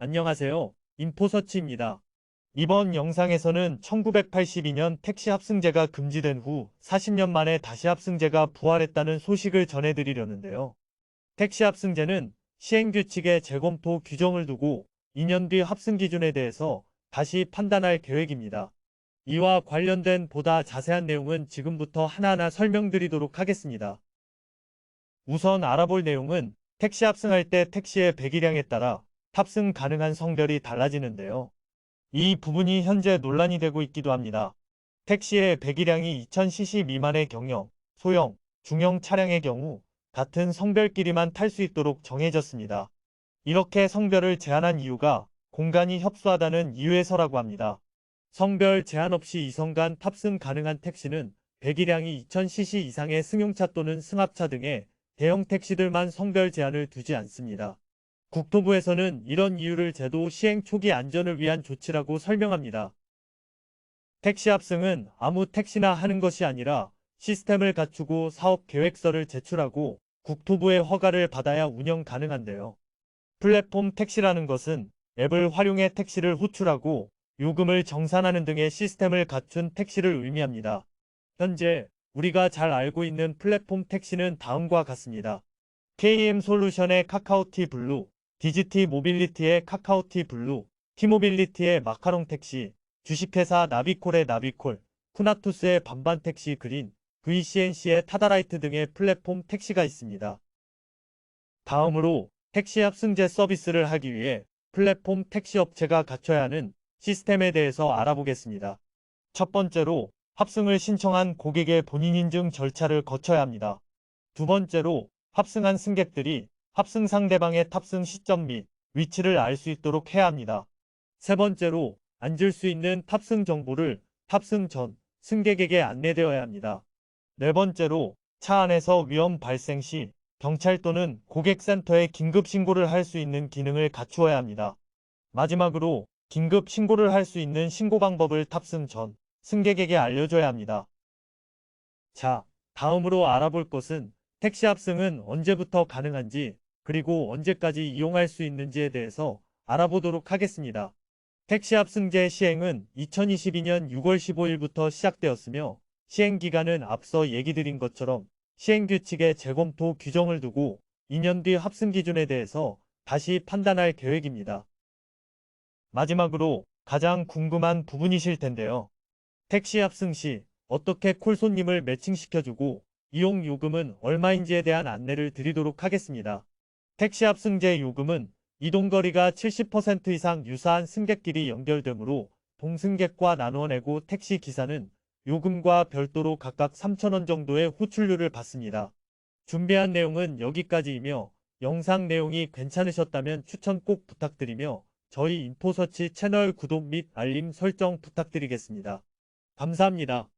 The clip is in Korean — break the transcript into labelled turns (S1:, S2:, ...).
S1: 안녕하세요. 인포서치입니다. 이번 영상에서는 1982년 택시 합승제가 금지된 후 40년 만에 다시 합승제가 부활했다는 소식을 전해드리려는데요. 택시 합승제는 시행규칙의 재검토 규정을 두고 2년 뒤 합승 기준에 대해서 다시 판단할 계획입니다. 이와 관련된 보다 자세한 내용은 지금부터 하나하나 설명드리도록 하겠습니다. 우선 알아볼 내용은 택시 합승할 때 택시의 배기량에 따라 탑승 가능한 성별이 달라지는데요. 이 부분이 현재 논란이 되고 있기도 합니다. 택시의 배기량이 2000cc 미만의 경영, 소형, 중형 차량의 경우 같은 성별끼리만 탈 수 있도록 정해졌습니다. 이렇게 성별을 제한한 이유가 공간이 협소하다는 이유에서라고 합니다. 성별 제한 없이 2성 간 탑승 가능한 택시는 배기량이 2000cc 이상의 승용차 또는 승합차 등의 대형 택시들만 성별 제한을 두지 않습니다. 국토부에서는 이런 이유를 제도 시행 초기 안전을 위한 조치라고 설명합니다. 택시 합승은 아무 택시나 하는 것이 아니라 시스템을 갖추고 사업 계획서를 제출하고 국토부의 허가를 받아야 운영 가능한데요. 플랫폼 택시라는 것은 앱을 활용해 택시를 호출하고 요금을 정산하는 등의 시스템을 갖춘 택시를 의미합니다. 현재 우리가 잘 알고 있는 플랫폼 택시는 다음과 같습니다. KM솔루션의 카카오티 블루, 디지티 모빌리티의 카카오티 블루, 티모빌리티의 마카롱 택시, 주식회사 나비콜의 나비콜, 쿠나투스의 반반 택시 그린, VCNC의 타다라이트 등의 플랫폼 택시가 있습니다. 다음으로 택시 합승제 서비스를 하기 위해 플랫폼 택시 업체가 갖춰야 하는 시스템에 대해서 알아보겠습니다. 첫 번째로 합승을 신청한 고객의 본인 인증 절차를 거쳐야 합니다. 두 번째로 합승한 승객들이 합승 상대방의 탑승 시점 및 위치를 알 수 있도록 해야 합니다. 세 번째로 앉을 수 있는 탑승 정보를 탑승 전 승객에게 안내되어야 합니다. 네 번째로 차 안에서 위험 발생 시 경찰 또는 고객센터에 긴급 신고를 할 수 있는 기능을 갖추어야 합니다. 마지막으로 긴급 신고를 할 수 있는 신고 방법을 탑승 전 승객에게 알려줘야 합니다. 자, 다음으로 알아볼 것은 택시 합승은 언제부터 가능한지 그리고 언제까지 이용할 수 있는지에 대해서 알아보도록 하겠습니다. 택시 합승제 시행은 2022년 6월 15일부터 시작되었으며 시행기간은 앞서 얘기 드린 것처럼 시행규칙의 재검토 규정을 두고 2년 뒤 합승 기준에 대해서 다시 판단할 계획입니다. 마지막으로 가장 궁금한 부분이실 텐데요. 택시 합승 시 어떻게 콜 손님을 매칭시켜주고 이용 요금은 얼마인지에 대한 안내를 드리도록 하겠습니다. 택시 합승제 요금은 이동거리가 70% 이상 유사한 승객끼리 연결되므로 동승객과 나누어 내고 택시 기사는 요금과 별도로 각각 3,000원 정도의 호출료를 받습니다. 준비한 내용은 여기까지이며 영상 내용이 괜찮으셨다면 추천 꼭 부탁드리며 저희 인포서치 채널 구독 및 알림 설정 부탁드리겠습니다. 감사합니다.